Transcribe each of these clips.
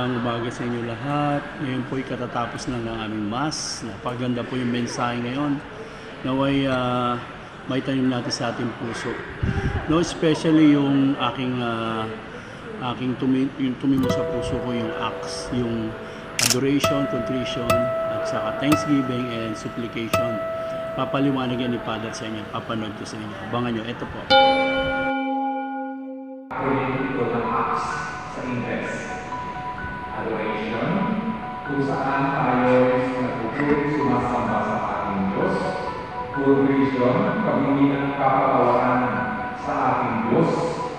Magandang umaga sa inyo lahat. Ngayon po ay katatapos na ng aming mass. Napaganda po yung mensahe ngayon. Naway may tanim natin sa ating puso. No, especially yung aking tumimo sa puso ko, yung acts, yung adoration, contrition, at saka thanksgiving and supplication. Papaliwanag yan ni Father sa inyo. Papanood ko sa inyo. Abangan nyo. Ito po. Ito ng acts sa index. Adoration, kung saan tayo nagpupulit sumasamba sa ating Diyos. Contrition, paghingi ng kapatawaran sa ating Diyos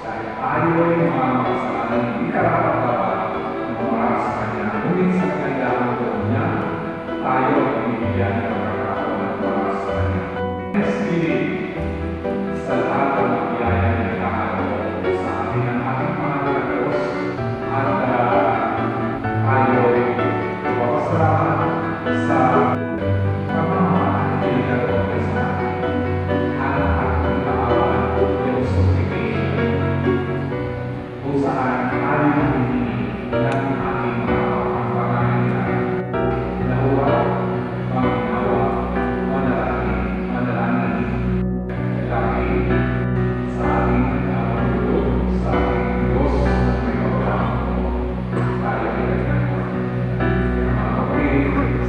dahil tayo ay mga kasalanan hindi karapat-dapat umarap sa Kanya. Ngunit sa kagandahan doon niya, tayo ay binibigyan ng pagkakataon ng umarap sa Kanya. Thanksgiving sa lahat ng biyaya na nakakataon sa ating ang ating Panginoon Diyos at tayo ay mapasalamat sa pamamahan na ginagawa sa ating naawan yung supplication kung saan tayo humingi ng ating mga pangangailangan. Nahuwa, panginawa, manalangin, lagi sa ating nagkakatulog, sa ating Diyos na may pagkakataon mo, tayo ay nagkakataon. Kaya mga kapatid,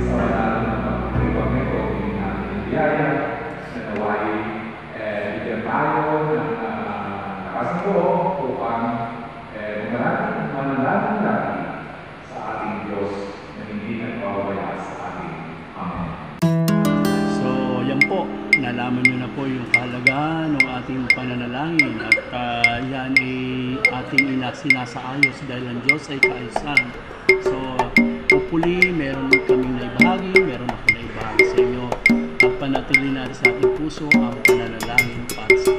sa malalang na pagkakataon nito, hindi natin biyaya na naway bigyan tayo ng nakasako upang manalangin natin sa ating Diyos na hindi nagpapabaya sa ating Amen. So, yan po. Nalaman nyo na po yung kahalagahan ng ating pananalangin at yan ay ating sinasaayos dahil ang Diyos ay kaayusan. So, hopefully, meron kaming naibahagi, meron ako naibahagi sa inyo. At panatili natin sa ating puso ang pananalangin para sa